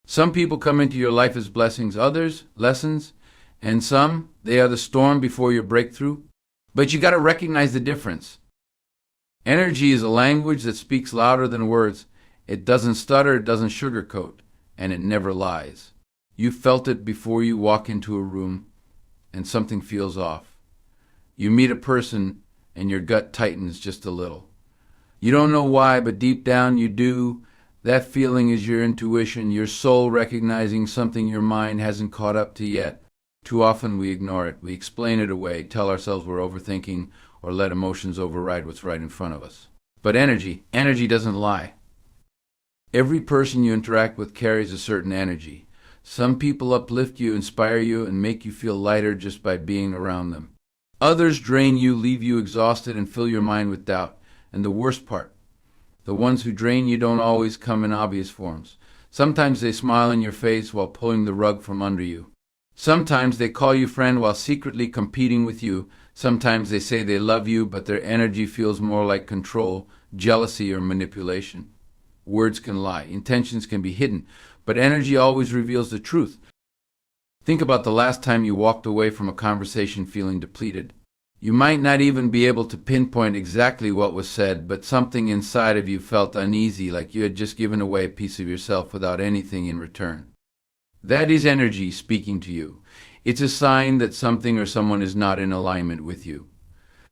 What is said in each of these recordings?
Some people come into your life as blessings, others, lessons, and some, they are the storm before your breakthrough. But you got to recognize the difference. Energy is a language that speaks louder than words. It doesn't stutter, it doesn't sugarcoat, and it never lies. You felt it before you walk into a room and something feels off. You meet a person and your gut tightens just a little. You don't know why, but deep down you do. That feeling is your intuition, your soul recognizing something your mind hasn't caught up to yet. Too often we ignore it. We explain it away, tell ourselves we're overthinking, or let emotions override what's right in front of us. But energy doesn't lie. Every person you interact with carries a certain energy. Some people uplift you, inspire you, and make you feel lighter just by being around them. Others drain you, leave you exhausted, and fill your mind with doubt. And the worst part, the ones who drain you don't always come in obvious forms. Sometimes they smile in your face while pulling the rug from under you. Sometimes they call you friend while secretly competing with you. Sometimes they say they love you, but their energy feels more like control, jealousy, or manipulation. Words can lie, intentions can be hidden, but energy always reveals the truth. Think about the last time you walked away from a conversation feeling depleted. You might not even be able to pinpoint exactly what was said, but something inside of you felt uneasy, like you had just given away a piece of yourself without anything in return. That is energy speaking to you. It's a sign that something or someone is not in alignment with you.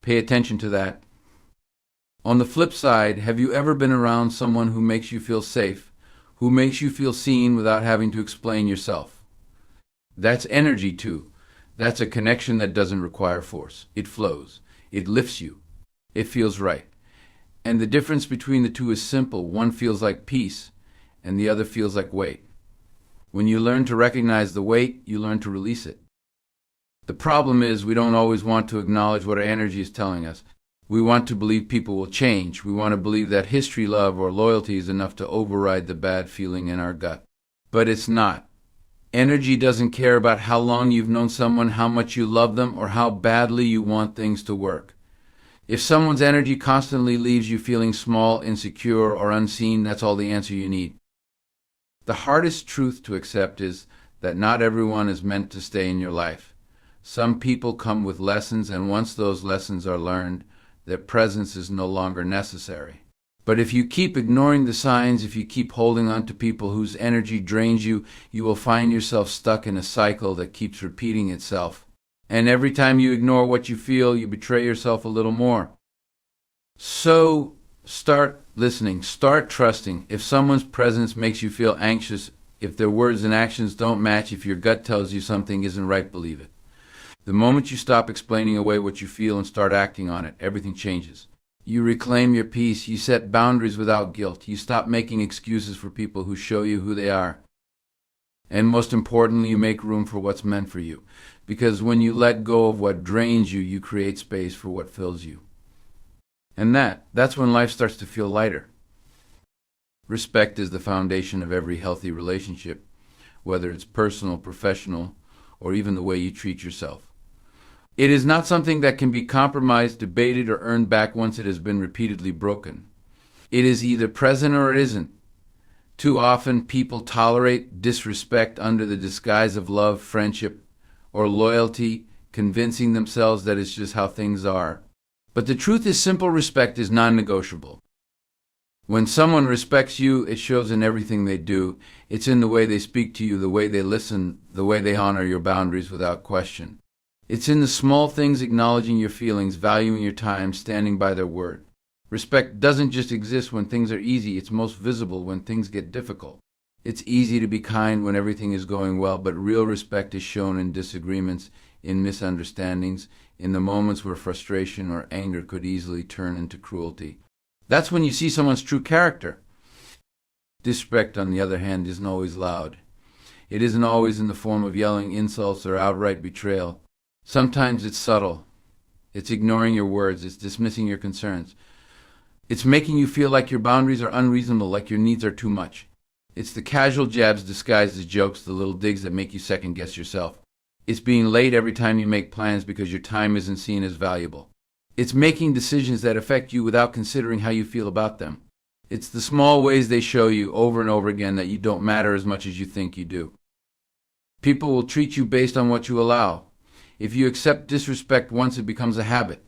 Pay attention to that. On the flip side, have you ever been around someone who makes you feel safe, who makes you feel seen without having to explain yourself? That's energy too. That's a connection that doesn't require force. It flows. It lifts you. It feels right. And the difference between the two is simple. One feels like peace, and the other feels like weight. When you learn to recognize the weight, you learn to release it. The problem is we don't always want to acknowledge what our energy is telling us. We want to believe people will change. We want to believe that history, love, or loyalty is enough to override the bad feeling in our gut. But it's not. Energy doesn't care about how long you've known someone, how much you love them, or how badly you want things to work. If someone's energy constantly leaves you feeling small, insecure, or unseen, that's all the answer you need. The hardest truth to accept is that not everyone is meant to stay in your life. Some people come with lessons, and once those lessons are learned, their presence is no longer necessary. But if you keep ignoring the signs, if you keep holding on to people whose energy drains you, you will find yourself stuck in a cycle that keeps repeating itself. And every time you ignore what you feel, you betray yourself a little more. So start listening, start trusting. If someone's presence makes you feel anxious, if their words and actions don't match, if your gut tells you something isn't right, believe it. The moment you stop explaining away what you feel and start acting on it, everything changes. You reclaim your peace. You set boundaries without guilt. You stop making excuses for people who show you who they are. And most importantly, you make room for what's meant for you. Because when you let go of what drains you, you create space for what fills you. And that's when life starts to feel lighter. Respect is the foundation of every healthy relationship, whether it's personal, professional, or even the way you treat yourself. It is not something that can be compromised, debated, or earned back once it has been repeatedly broken. It is either present or it isn't. Too often, people tolerate disrespect under the disguise of love, friendship, or loyalty, convincing themselves that it's just how things are. But the truth is simple: respect is non-negotiable. When someone respects you, it shows in everything they do. It's in the way they speak to you, the way they listen, the way they honor your boundaries without question. It's in the small things, acknowledging your feelings, valuing your time, standing by their word. Respect doesn't just exist when things are easy, it's most visible when things get difficult. It's easy to be kind when everything is going well, but real respect is shown in disagreements, in misunderstandings, in the moments where frustration or anger could easily turn into cruelty. That's when you see someone's true character. Disrespect, on the other hand, isn't always loud. It isn't always in the form of yelling insults or outright betrayal. Sometimes it's subtle. It's ignoring your words. It's dismissing your concerns. It's making you feel like your boundaries are unreasonable, like your needs are too much. It's the casual jabs disguised as jokes, the little digs that make you second-guess yourself. It's being late every time you make plans because your time isn't seen as valuable. It's making decisions that affect you without considering how you feel about them. It's the small ways they show you over and over again that you don't matter as much as you think you do. People will treat you based on what you allow. If you accept disrespect once, it becomes a habit.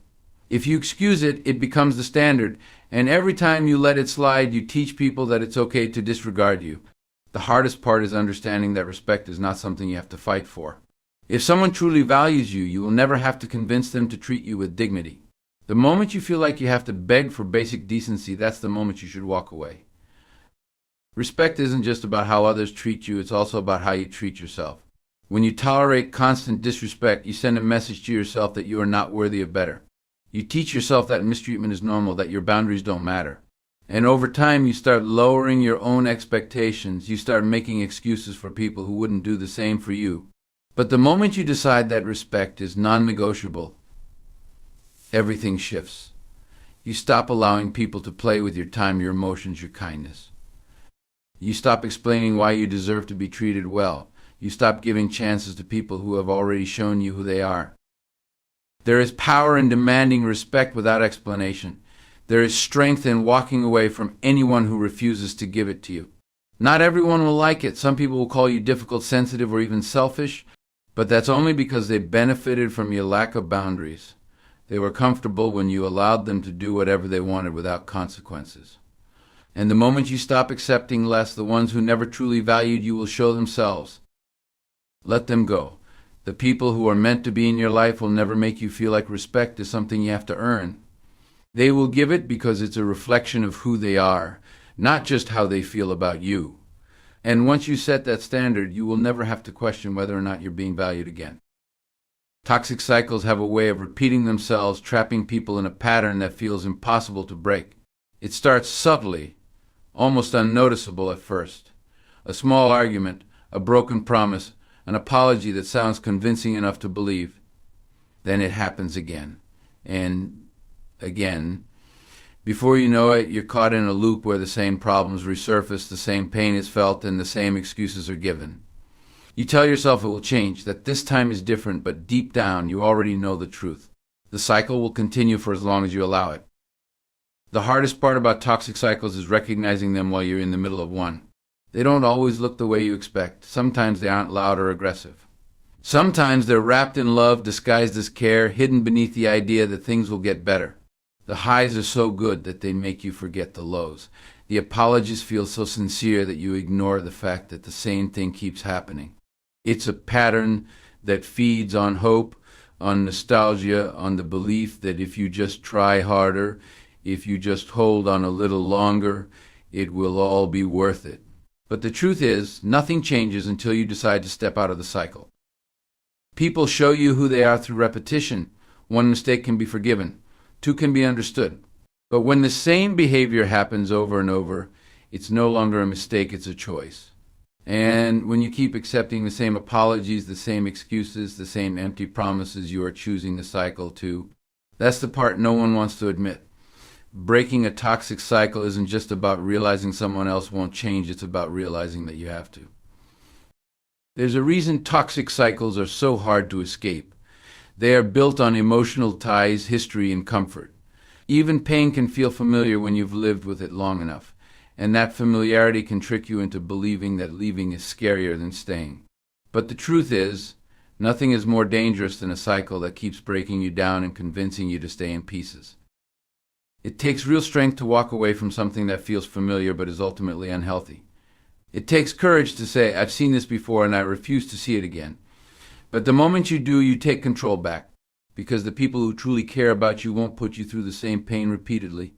If you excuse it, it becomes the standard. And every time you let it slide, you teach people that it's okay to disregard you. The hardest part is understanding that respect is not something you have to fight for. If someone truly values you, you will never have to convince them to treat you with dignity. The moment you feel like you have to beg for basic decency, that's the moment you should walk away. Respect isn't just about how others treat you, it's also about how you treat yourself. When you tolerate constant disrespect, you send a message to yourself that you are not worthy of better. You teach yourself that mistreatment is normal, that your boundaries don't matter. And over time, you start lowering your own expectations. You start making excuses for people who wouldn't do the same for you. But the moment you decide that respect is non-negotiable, everything shifts. You stop allowing people to play with your time, your emotions, your kindness. You stop explaining why you deserve to be treated well. You stop giving chances to people who have already shown you who they are. There is power in demanding respect without explanation. There is strength in walking away from anyone who refuses to give it to you. Not everyone will like it. Some people will call you difficult, sensitive, or even selfish, but that's only because they benefited from your lack of boundaries. They were comfortable when you allowed them to do whatever they wanted without consequences. And the moment you stop accepting less, the ones who never truly valued you will show themselves. Let them go. The people who are meant to be in your life will never make you feel like respect is something you have to earn. They will give it because it's a reflection of who they are, not just how they feel about you. And once you set that standard, you will never have to question whether or not you're being valued again. Toxic cycles have a way of repeating themselves, trapping people in a pattern that feels impossible to break. It starts subtly, almost unnoticeable at first. A small argument, a broken promise, an apology that sounds convincing enough to believe. Then it happens again, and again. Before you know it, you're caught in a loop where the same problems resurface, the same pain is felt, and the same excuses are given. You tell yourself it will change, that this time is different, but deep down you already know the truth. The cycle will continue for as long as you allow it. The hardest part about toxic cycles is recognizing them while you're in the middle of one. They don't always look the way you expect. Sometimes they aren't loud or aggressive. Sometimes they're wrapped in love, disguised as care, hidden beneath the idea that things will get better. The highs are so good that they make you forget the lows. The apologies feel so sincere that you ignore the fact that the same thing keeps happening. It's a pattern that feeds on hope, on nostalgia, on the belief that if you just try harder, if you just hold on a little longer, it will all be worth it. But the truth is, nothing changes until you decide to step out of the cycle. People show you who they are through repetition. One mistake can be forgiven. Two can be understood. But when the same behavior happens over and over, it's no longer a mistake, it's a choice. And when you keep accepting the same apologies, the same excuses, the same empty promises, you are choosing the cycle too. That's the part no one wants to admit. Breaking a toxic cycle isn't just about realizing someone else won't change, it's about realizing that you have to. There's a reason toxic cycles are so hard to escape. They are built on emotional ties, history, and comfort. Even pain can feel familiar when you've lived with it long enough, and that familiarity can trick you into believing that leaving is scarier than staying. But the truth is, nothing is more dangerous than a cycle that keeps breaking you down and convincing you to stay in pieces. It takes real strength to walk away from something that feels familiar but is ultimately unhealthy. It takes courage to say, I've seen this before and I refuse to see it again. But the moment you do, you take control back, because the people who truly care about you won't put you through the same pain repeatedly.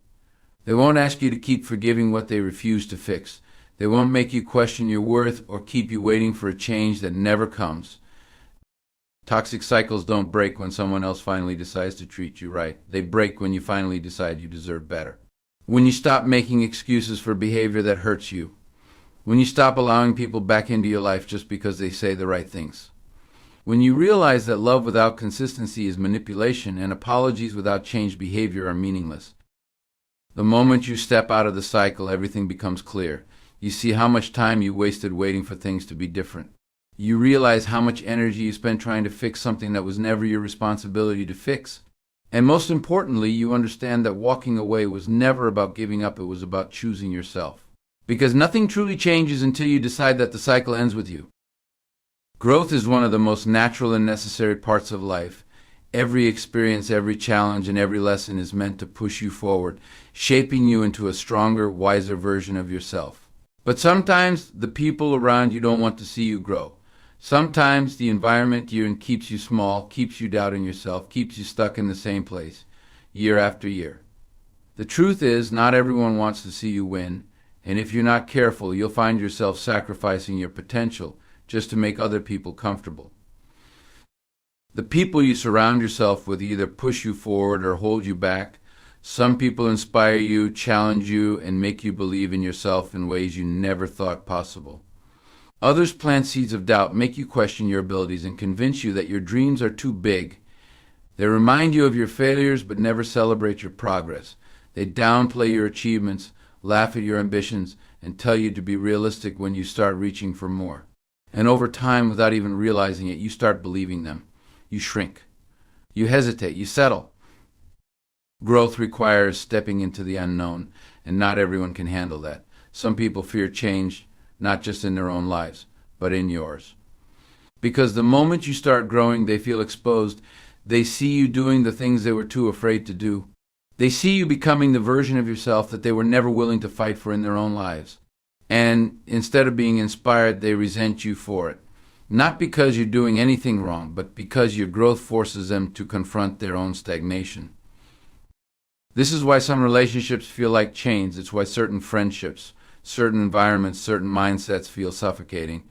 They won't ask you to keep forgiving what they refuse to fix. They won't make you question your worth or keep you waiting for a change that never comes. Toxic cycles don't break when someone else finally decides to treat you right. They break when you finally decide you deserve better. When you stop making excuses for behavior that hurts you. When you stop allowing people back into your life just because they say the right things. When you realize that love without consistency is manipulation and apologies without changed behavior are meaningless. The moment you step out of the cycle, everything becomes clear. You see how much time you wasted waiting for things to be different. You realize how much energy you spent trying to fix something that was never your responsibility to fix. And most importantly, you understand that walking away was never about giving up, it was about choosing yourself. Because nothing truly changes until you decide that the cycle ends with you. Growth is one of the most natural and necessary parts of life. Every experience, every challenge, and every lesson is meant to push you forward, shaping you into a stronger, wiser version of yourself. But sometimes the people around you don't want to see you grow. Sometimes the environment you're in keeps you small, keeps you doubting yourself, keeps you stuck in the same place, year after year. The truth is, not everyone wants to see you win, and if you're not careful, you'll find yourself sacrificing your potential just to make other people comfortable. The people you surround yourself with either push you forward or hold you back. Some people inspire you, challenge you, and make you believe in yourself in ways you never thought possible. Others plant seeds of doubt, make you question your abilities, and convince you that your dreams are too big. They remind you of your failures but never celebrate your progress. They downplay your achievements, laugh at your ambitions, and tell you to be realistic when you start reaching for more. And over time, without even realizing it, you start believing them. You shrink. You hesitate. You settle. Growth requires stepping into the unknown, and not everyone can handle that. Some people fear change, not just in their own lives, but in yours. Because the moment you start growing, they feel exposed. They see you doing the things they were too afraid to do. They see you becoming the version of yourself that they were never willing to fight for in their own lives. And instead of being inspired, they resent you for it. Not because you're doing anything wrong, but because your growth forces them to confront their own stagnation. This is why some relationships feel like chains. It's why certain friendships, certain environments, certain mindsets feel suffocating.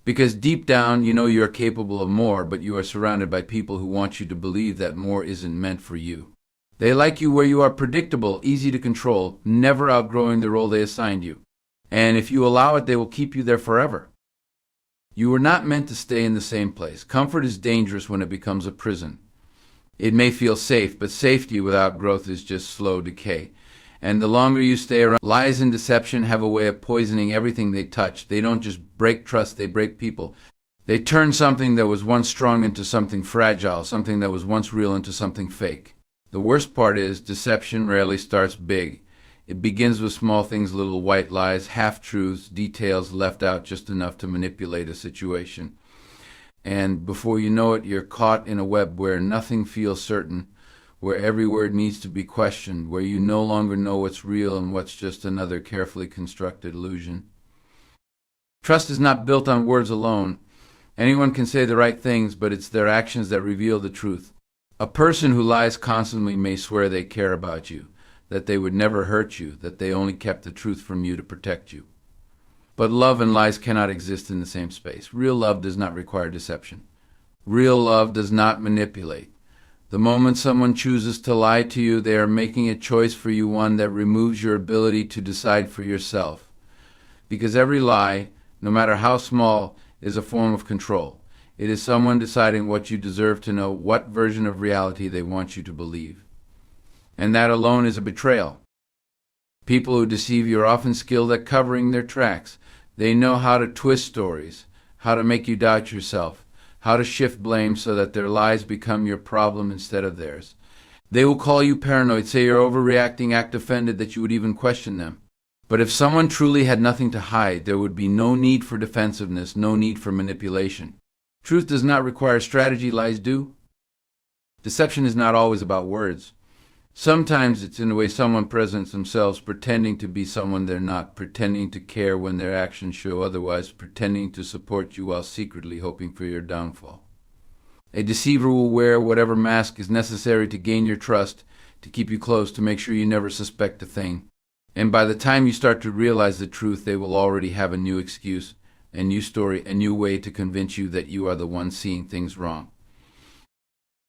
Because deep down, you know you are capable of more, but you are surrounded by people who want you to believe that more isn't meant for you. They like you where you are predictable, easy to control, never outgrowing the role they assigned you. And if you allow it, they will keep you there forever. You were not meant to stay in the same place. Comfort is dangerous when it becomes a prison. It may feel safe, but safety without growth is just slow decay. And the longer you stay around, lies and deception have a way of poisoning everything they touch. They don't just break trust, they break people. They turn something that was once strong into something fragile, something that was once real into something fake. The worst part is, deception rarely starts big. It begins with small things, little white lies, half-truths, details left out just enough to manipulate a situation. And before you know it, you're caught in a web where nothing feels certain, where every word needs to be questioned, where you no longer know what's real and what's just another carefully constructed illusion. Trust is not built on words alone. Anyone can say the right things, but it's their actions that reveal the truth. A person who lies constantly may swear they care about you, that they would never hurt you, that they only kept the truth from you to protect you. But love and lies cannot exist in the same space. Real love does not require deception. Real love does not manipulate. The moment someone chooses to lie to you, they are making a choice for you, one that removes your ability to decide for yourself. Because every lie, no matter how small, is a form of control. It is someone deciding what you deserve to know, what version of reality they want you to believe. And that alone is a betrayal. People who deceive you are often skilled at covering their tracks. They know how to twist stories, how to make you doubt yourself, how to shift blame so that their lies become your problem instead of theirs. They will call you paranoid, say you're overreacting, act offended that you would even question them. But if someone truly had nothing to hide, there would be no need for defensiveness, no need for manipulation. Truth does not require strategy, lies do. Deception is not always about words. Sometimes it's in the way someone presents themselves, pretending to be someone they're not, pretending to care when their actions show otherwise, pretending to support you while secretly hoping for your downfall. A deceiver will wear whatever mask is necessary to gain your trust, to keep you close, to make sure you never suspect a thing. And by the time you start to realize the truth, they will already have a new excuse, a new story, a new way to convince you that you are the one seeing things wrong.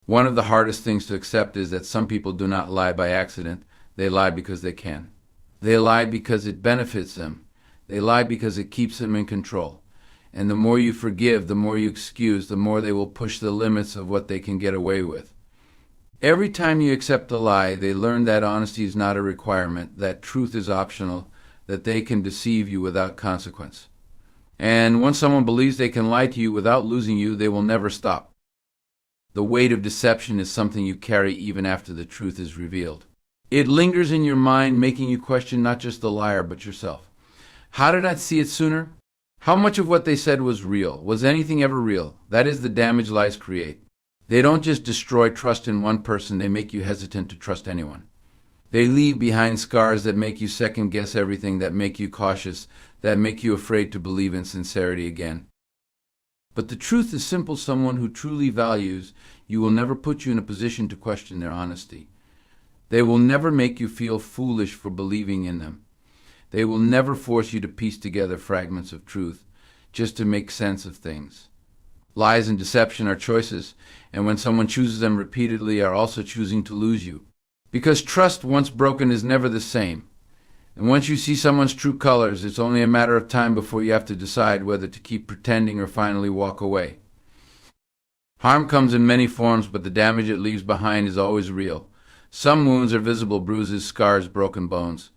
One of the hardest things to accept is that some people do not lie by accident. They lie because they can. They lie because it benefits them. They lie because it keeps them in control. And the more you forgive, the more you excuse, the more they will push the limits of what they can get away with. Every time you accept a lie, they learn that honesty is not a requirement, that truth is optional, that they can deceive you without consequence. And once someone believes they can lie to you without losing you, they will never stop. The weight of deception is something you carry even after the truth is revealed. It lingers in your mind, making you question not just the liar, but yourself. How did I see it sooner? How much of what they said was real? Was anything ever real? That is the damage lies create. They don't just destroy trust in one person, they make you hesitant to trust anyone. They leave behind scars that make you second guess everything, that make you cautious, that make you afraid to believe in sincerity again. But the truth is simple. Someone who truly values you will never put you in a position to question their honesty. They will never make you feel foolish for believing in them. They will never force you to piece together fragments of truth just to make sense of things. Lies and deception are choices, and when someone chooses them repeatedly, are also choosing to lose you. Because trust, once broken, is never the same. And once you see someone's true colors, it's only a matter of time before you have to decide whether to keep pretending or finally walk away. Harm comes in many forms, but the damage it leaves behind is always real. Some wounds are visible: bruises, scars, broken bones.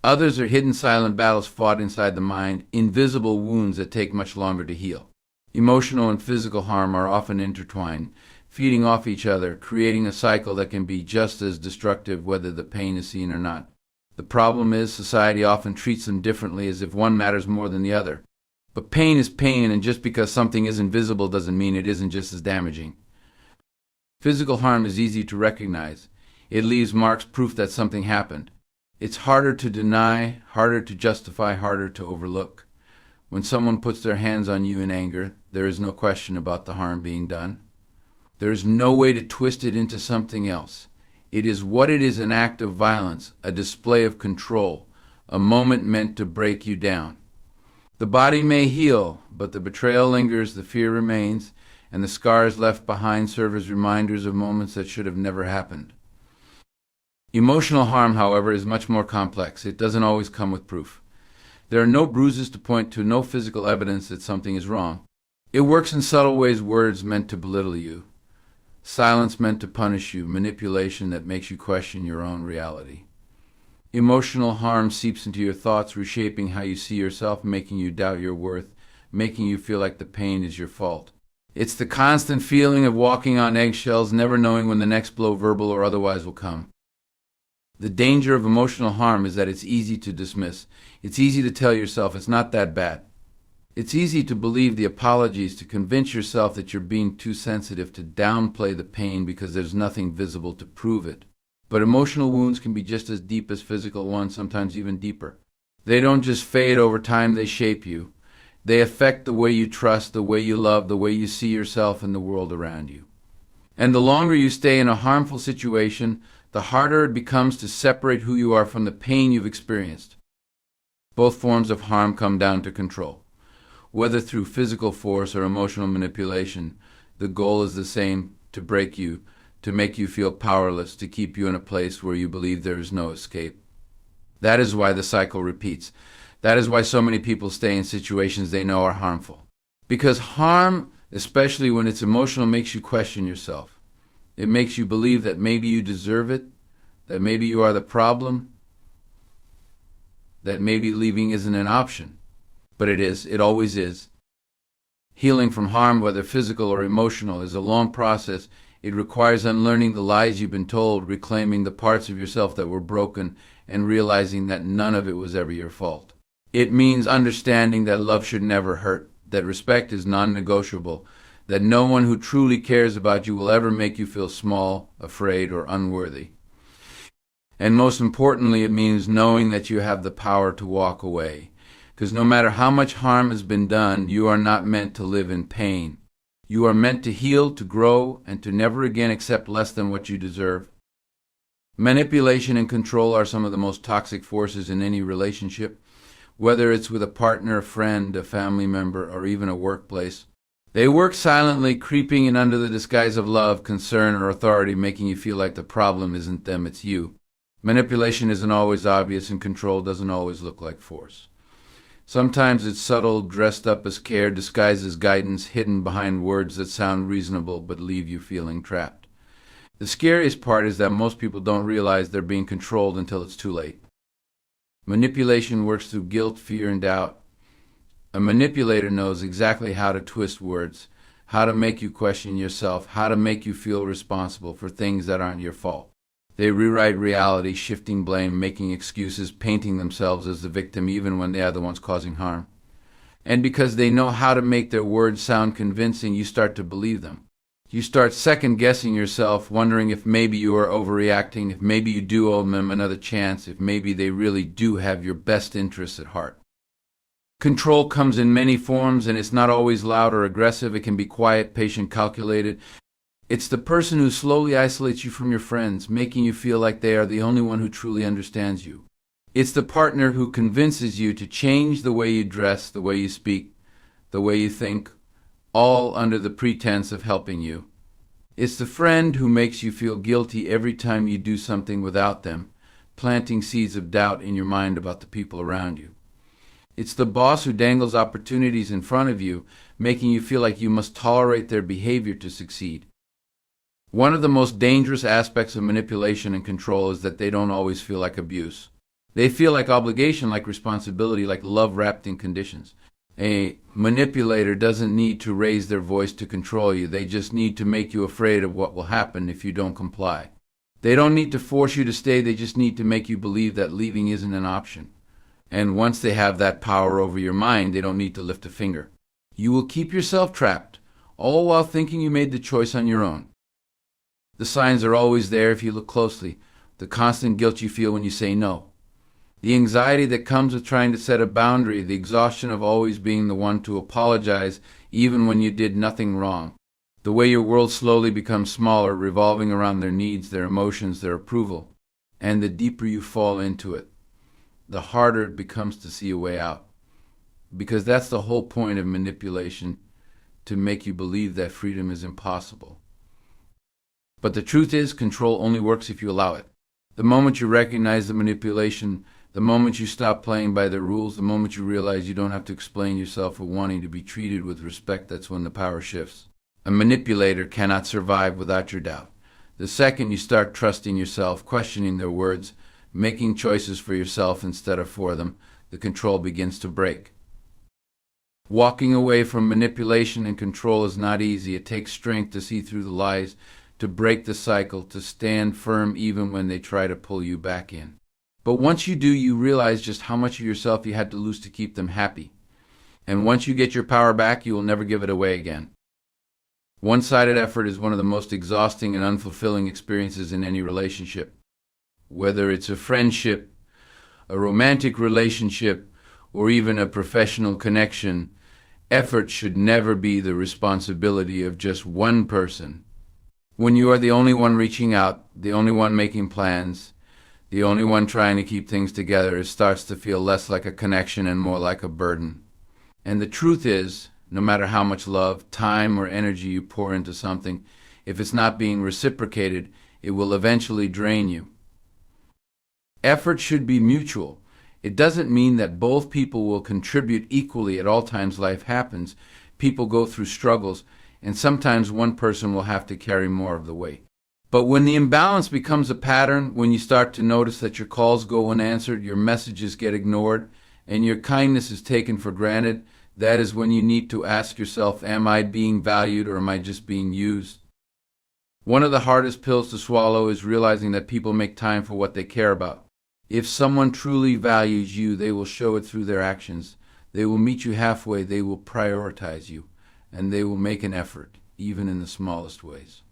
Others are hidden, silent battles fought inside the mind, invisible wounds that take much longer to heal. Emotional and physical harm are often intertwined, feeding off each other, creating a cycle that can be just as destructive whether the pain is seen or not. The problem is, society often treats them differently, as if one matters more than the other. But pain is pain, and just because something isn't visible doesn't mean it isn't just as damaging. Physical harm is easy to recognize. It leaves marks, proof that something happened. It's harder to deny, harder to justify, harder to overlook. When someone puts their hands on you in anger, there is no question about the harm being done. There is no way to twist it into something else. It is what it is: an act of violence, a display of control, a moment meant to break you down. The body may heal, but the betrayal lingers, the fear remains, and the scars left behind serve as reminders of moments that should have never happened. Emotional harm, however, is much more complex. It doesn't always come with proof. There are no bruises to point to, no physical evidence that something is wrong. It works in subtle ways: words meant to belittle you, silence meant to punish you, manipulation that makes you question your own reality. Emotional harm seeps into your thoughts, reshaping how you see yourself, making you doubt your worth, making you feel like the pain is your fault. It's the constant feeling of walking on eggshells, never knowing when the next blow, verbal or otherwise, will come. The danger of emotional harm is that it's easy to dismiss. It's easy to tell yourself it's not that bad. It's easy to believe the apologies, to convince yourself that you're being too sensitive, to downplay the pain because there's nothing visible to prove it. But emotional wounds can be just as deep as physical ones, sometimes even deeper. They don't just fade over time, they shape you. They affect the way you trust, the way you love, the way you see yourself and the world around you. And the longer you stay in a harmful situation, the harder it becomes to separate who you are from the pain you've experienced. Both forms of harm come down to control. Whether through physical force or emotional manipulation, the goal is the same: to break you, to make you feel powerless, to keep you in a place where you believe there is no escape. That is why the cycle repeats. That is why so many people stay in situations they know are harmful. Because harm, especially when it's emotional, makes you question yourself. It makes you believe that maybe you deserve it, that maybe you are the problem, that maybe leaving isn't an option. But it is. It always is. Healing from harm, whether physical or emotional, is a long process. It requires unlearning the lies you've been told, reclaiming the parts of yourself that were broken, and realizing that none of it was ever your fault. It means understanding that love should never hurt, that respect is non-negotiable, that no one who truly cares about you will ever make you feel small, afraid, or unworthy. And most importantly, it means knowing that you have the power to walk away. Because no matter how much harm has been done, you are not meant to live in pain. You are meant to heal, to grow, and to never again accept less than what you deserve. Manipulation and control are some of the most toxic forces in any relationship, whether it's with a partner, a friend, a family member, or even a workplace. They work silently, creeping in under the disguise of love, concern, or authority, making you feel like the problem isn't them, it's you. Manipulation isn't always obvious, and control doesn't always look like force. Sometimes it's subtle, dressed up as care, disguised as guidance, hidden behind words that sound reasonable but leave you feeling trapped. The scariest part is that most people don't realize they're being controlled until it's too late. Manipulation works through guilt, fear, and doubt. A manipulator knows exactly how to twist words, how to make you question yourself, how to make you feel responsible for things that aren't your fault. They rewrite reality, shifting blame, making excuses, painting themselves as the victim even when they are the ones causing harm. And because they know how to make their words sound convincing, you start to believe them. You start second-guessing yourself, wondering if maybe you are overreacting, if maybe you do owe them another chance, if maybe they really do have your best interests at heart. Control comes in many forms, and it's not always loud or aggressive. It can be quiet, patient, calculated. It's the person who slowly isolates you from your friends, making you feel like they are the only one who truly understands you. It's the partner who convinces you to change the way you dress, the way you speak, the way you think, all under the pretense of helping you. It's the friend who makes you feel guilty every time you do something without them, planting seeds of doubt in your mind about the people around you. It's the boss who dangles opportunities in front of you, making you feel like you must tolerate their behavior to succeed. One of the most dangerous aspects of manipulation and control is that they don't always feel like abuse. They feel like obligation, like responsibility, like love wrapped in conditions. A manipulator doesn't need to raise their voice to control you. They just need to make you afraid of what will happen if you don't comply. They don't need to force you to stay. They just need to make you believe that leaving isn't an option. And once they have that power over your mind, they don't need to lift a finger. You will keep yourself trapped, all while thinking you made the choice on your own. The signs are always there if you look closely. The constant guilt you feel when you say no. The anxiety that comes with trying to set a boundary, the exhaustion of always being the one to apologize even when you did nothing wrong. The way your world slowly becomes smaller, revolving around their needs, their emotions, their approval. And the deeper you fall into it, the harder it becomes to see a way out. Because that's the whole point of manipulation, to make you believe that freedom is impossible. But the truth is, control only works if you allow it. The moment you recognize the manipulation, the moment you stop playing by their rules, the moment you realize you don't have to explain yourself for wanting to be treated with respect, that's when the power shifts. A manipulator cannot survive without your doubt. The second you start trusting yourself, questioning their words, making choices for yourself instead of for them, the control begins to break. Walking away from manipulation and control is not easy. It takes strength to see through the lies, to break the cycle, to stand firm even when they try to pull you back in. But once you do, you realize just how much of yourself you had to lose to keep them happy. And once you get your power back, you will never give it away again. One-sided effort is one of the most exhausting and unfulfilling experiences in any relationship. Whether it's a friendship, a romantic relationship, or even a professional connection, effort should never be the responsibility of just one person. When you are the only one reaching out, the only one making plans, the only one trying to keep things together, it starts to feel less like a connection and more like a burden. And the truth is, no matter how much love, time, or energy you pour into something, if it's not being reciprocated, it will eventually drain you. Effort should be mutual. It doesn't mean that both people will contribute equally at all times life happens. People go through struggles, and sometimes one person will have to carry more of the weight. But when the imbalance becomes a pattern, when you start to notice that your calls go unanswered, your messages get ignored, and your kindness is taken for granted, that is when you need to ask yourself, am I being valued or am I just being used? One of the hardest pills to swallow is realizing that people make time for what they care about. If someone truly values you, they will show it through their actions. They will meet you halfway, they will prioritize you, and they will make an effort, even in the smallest ways.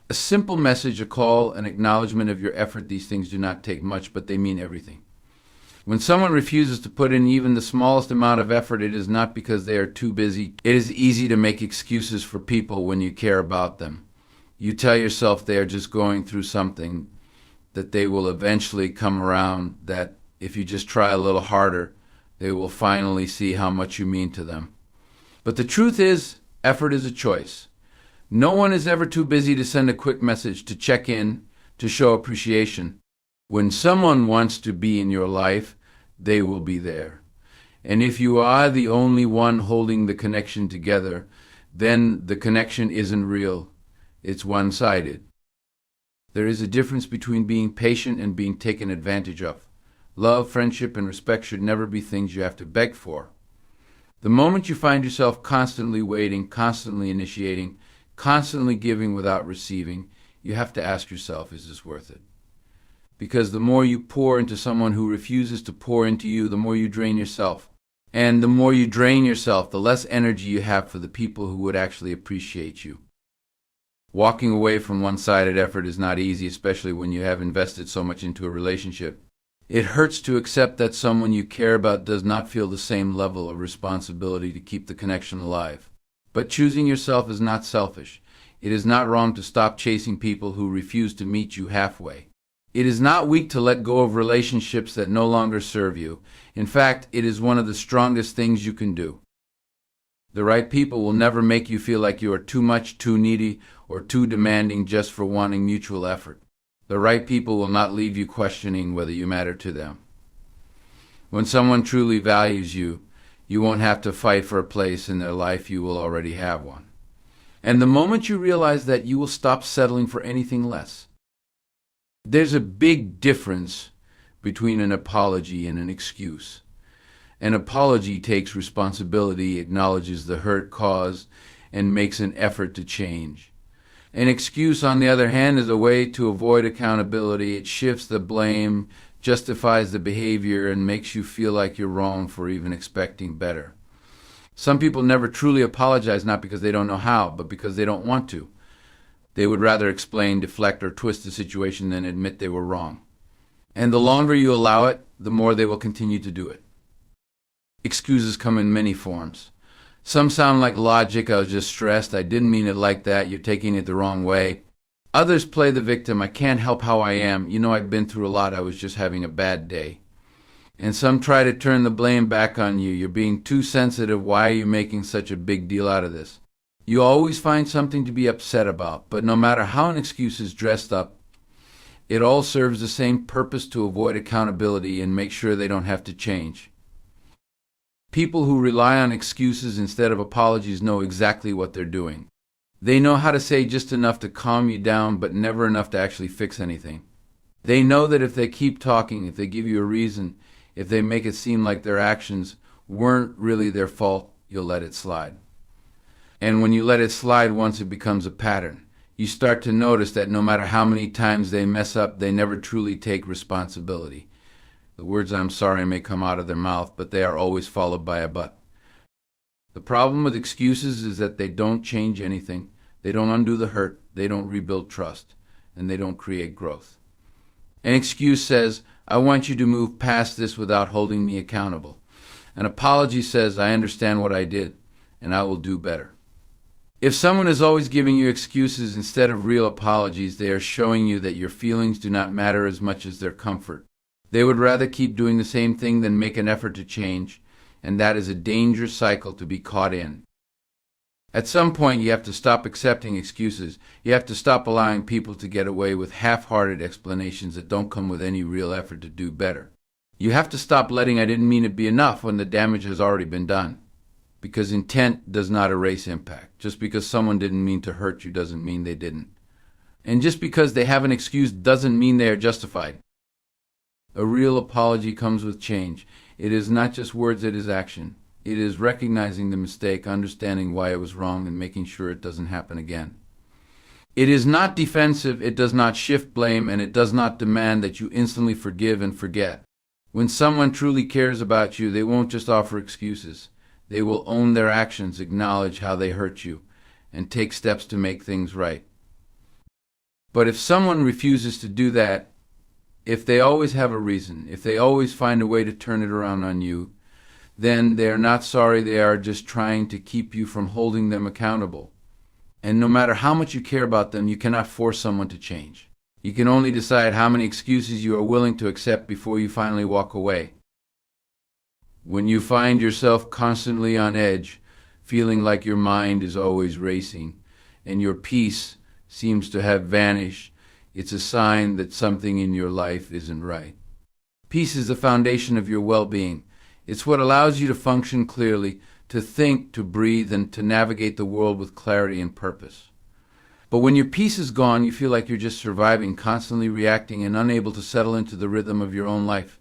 A simple message, a call, an acknowledgement of your effort, these things do not take much, but they mean everything. When someone refuses to put in even the smallest amount of effort, it is not because they are too busy. It is easy to make excuses for people when you care about them. You tell yourself they are just going through something, that they will eventually come around, that if you just try a little harder, they will finally see how much you mean to them. But the truth is, effort is a choice. No one is ever too busy to send a quick message, to check in, to show appreciation. When someone wants to be in your life, they will be there. And if you are the only one holding the connection together, then the connection isn't real. It's one-sided. There is a difference between being patient and being taken advantage of. Love, friendship, and respect should never be things you have to beg for. The moment you find yourself constantly waiting, constantly initiating, constantly giving without receiving, you have to ask yourself, is this worth it? Because the more you pour into someone who refuses to pour into you, the more you drain yourself. And the more you drain yourself, the less energy you have for the people who would actually appreciate you. Walking away from one-sided effort is not easy, especially when you have invested so much into a relationship. It hurts to accept that someone you care about does not feel the same level of responsibility to keep the connection alive. But choosing yourself is not selfish. It is not wrong to stop chasing people who refuse to meet you halfway. It is not weak to let go of relationships that no longer serve you. In fact, it is one of the strongest things you can do. The right people will never make you feel like you are too much, too needy, or too demanding just for wanting mutual effort. The right people will not leave you questioning whether you matter to them. When someone truly values you, you won't have to fight for a place in their life, you will already have one. And the moment you realize that, you will stop settling for anything less. There's a big difference between an apology and an excuse. An apology takes responsibility, acknowledges the hurt caused, and makes an effort to change. An excuse, on the other hand, is a way to avoid accountability. It shifts the blame, justifies the behavior, and makes you feel like you're wrong for even expecting better. Some people never truly apologize, not because they don't know how, but because they don't want to. They would rather explain, deflect, or twist the situation than admit they were wrong. And the longer you allow it, the more they will continue to do it. Excuses come in many forms. Some sound like logic: I was just stressed, I didn't mean it like that, you're taking it the wrong way. Others play the victim: I can't help how I am, I've been through a lot, I was just having a bad day. And some try to turn the blame back on you: you're being too sensitive, why are you making such a big deal out of this? You always find something to be upset about, but no matter how an excuse is dressed up, it all serves the same purpose: to avoid accountability and make sure they don't have to change. People who rely on excuses instead of apologies know exactly what they're doing. They know how to say just enough to calm you down, but never enough to actually fix anything. They know that if they keep talking, if they give you a reason, if they make it seem like their actions weren't really their fault, you'll let it slide. And when you let it slide once, it becomes a pattern. You start to notice that no matter how many times they mess up, they never truly take responsibility. The words "I'm sorry" may come out of their mouth, but they are always followed by a "but." The problem with excuses is that they don't change anything. They don't undo the hurt. They don't rebuild trust. And they don't create growth. An excuse says, "I want you to move past this without holding me accountable." An apology says, "I understand what I did, and I will do better." If someone is always giving you excuses instead of real apologies, they are showing you that your feelings do not matter as much as their comfort. They would rather keep doing the same thing than make an effort to change, and that is a dangerous cycle to be caught in. At some point, you have to stop accepting excuses. You have to stop allowing people to get away with half-hearted explanations that don't come with any real effort to do better. You have to stop letting "I didn't mean it" be enough when the damage has already been done. Because intent does not erase impact. Just because someone didn't mean to hurt you doesn't mean they didn't. And just because they have an excuse doesn't mean they are justified. A real apology comes with change. It is not just words, it is action. It is recognizing the mistake, understanding why it was wrong, and making sure it doesn't happen again. It is not defensive, it does not shift blame, and it does not demand that you instantly forgive and forget. When someone truly cares about you, they won't just offer excuses. They will own their actions, acknowledge how they hurt you, and take steps to make things right. But if someone refuses to do that, if they always have a reason, if they always find a way to turn it around on you, then they are not sorry, they are just trying to keep you from holding them accountable. And no matter how much you care about them, you cannot force someone to change. You can only decide how many excuses you are willing to accept before you finally walk away. When you find yourself constantly on edge, feeling like your mind is always racing, and your peace seems to have vanished, it's a sign that something in your life isn't right. Peace is the foundation of your well-being. It's what allows you to function clearly, to think, to breathe, and to navigate the world with clarity and purpose. But when your peace is gone, you feel like you're just surviving, constantly reacting, and unable to settle into the rhythm of your own life.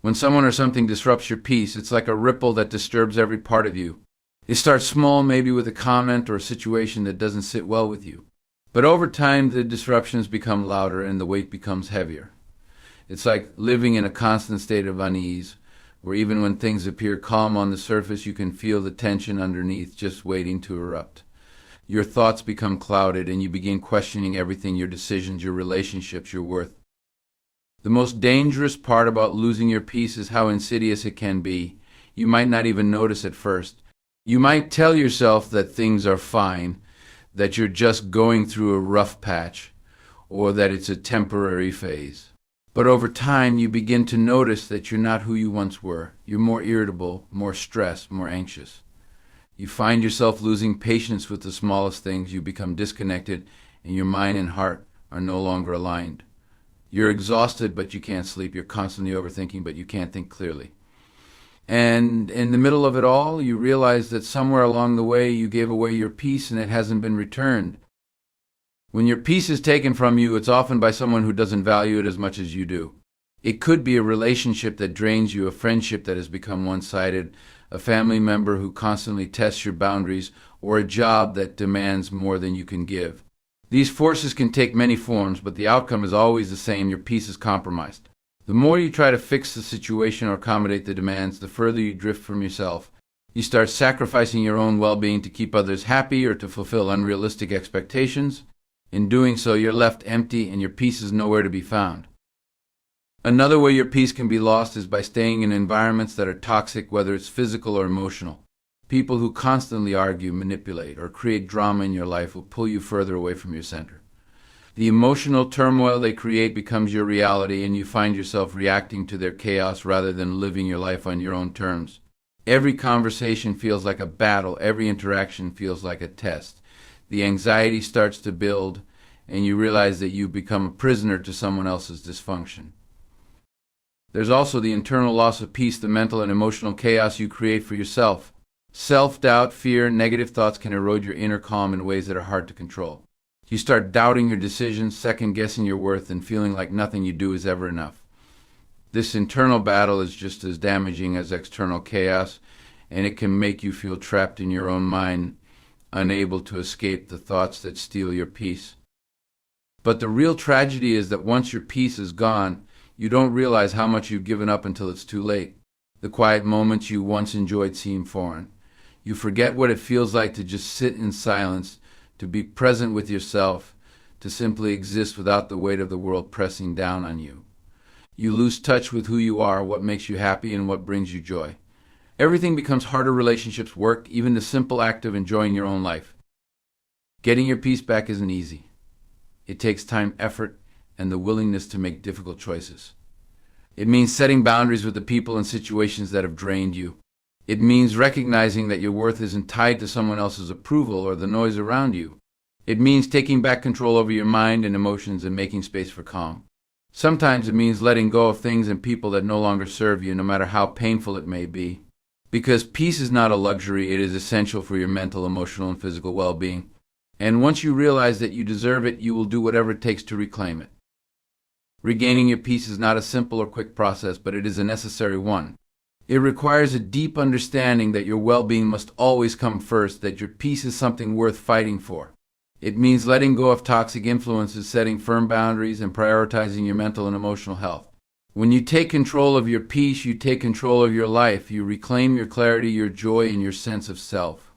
When someone or something disrupts your peace, it's like a ripple that disturbs every part of you. It starts small, maybe with a comment or a situation that doesn't sit well with you. But over time, the disruptions become louder and the weight becomes heavier. It's like living in a constant state of unease, where even when things appear calm on the surface, you can feel the tension underneath just waiting to erupt. Your thoughts become clouded and you begin questioning everything, your decisions, your relationships, your worth. The most dangerous part about losing your peace is how insidious it can be. You might not even notice at first. You might tell yourself that things are fine, that you're just going through a rough patch, or that it's a temporary phase. But over time, you begin to notice that you're not who you once were. You're more irritable, more stressed, more anxious. You find yourself losing patience with the smallest things. You become disconnected, and your mind and heart are no longer aligned. You're exhausted, but you can't sleep. You're constantly overthinking, but you can't think clearly. And in the middle of it all, you realize that somewhere along the way you gave away your peace and it hasn't been returned. When your peace is taken from you, it's often by someone who doesn't value it as much as you do. It could be a relationship that drains you, a friendship that has become one-sided, a family member who constantly tests your boundaries, or a job that demands more than you can give. These forces can take many forms, but the outcome is always the same: your peace is compromised. The more you try to fix the situation or accommodate the demands, the further you drift from yourself. You start sacrificing your own well-being to keep others happy or to fulfill unrealistic expectations. In doing so, you're left empty and your peace is nowhere to be found. Another way your peace can be lost is by staying in environments that are toxic, whether it's physical or emotional. People who constantly argue, manipulate, or create drama in your life will pull you further away from your center. The emotional turmoil they create becomes your reality, and you find yourself reacting to their chaos rather than living your life on your own terms. Every conversation feels like a battle. Every interaction feels like a test. The anxiety starts to build, and you realize that you've become a prisoner to someone else's dysfunction. There's also the internal loss of peace, the mental and emotional chaos you create for yourself. Self-doubt, fear, negative thoughts can erode your inner calm in ways that are hard to control. You start doubting your decisions, second-guessing your worth, and feeling like nothing you do is ever enough. This internal battle is just as damaging as external chaos, and it can make you feel trapped in your own mind, unable to escape the thoughts that steal your peace. But the real tragedy is that once your peace is gone, you don't realize how much you've given up until it's too late. The quiet moments you once enjoyed seem foreign. You forget what it feels like to just sit in silence, to be present with yourself, to simply exist without the weight of the world pressing down on you. You lose touch with who you are, what makes you happy, and what brings you joy. Everything becomes harder: relationships, work, even the simple act of enjoying your own life. Getting your peace back isn't easy. It takes time, effort, and the willingness to make difficult choices. It means setting boundaries with the people and situations that have drained you. It means recognizing that your worth isn't tied to someone else's approval or the noise around you. It means taking back control over your mind and emotions and making space for calm. Sometimes it means letting go of things and people that no longer serve you, no matter how painful it may be. Because peace is not a luxury, it is essential for your mental, emotional, and physical well-being. And once you realize that you deserve it, you will do whatever it takes to reclaim it. Regaining your peace is not a simple or quick process, but it is a necessary one. It requires a deep understanding that your well-being must always come first, that your peace is something worth fighting for. It means letting go of toxic influences, setting firm boundaries, and prioritizing your mental and emotional health. When you take control of your peace, you take control of your life. You reclaim your clarity, your joy, and your sense of self.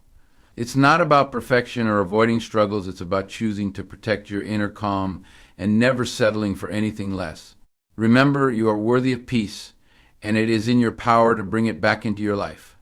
It's not about perfection or avoiding struggles. It's about choosing to protect your inner calm and never settling for anything less. Remember, you are worthy of peace, and it is in your power to bring it back into your life.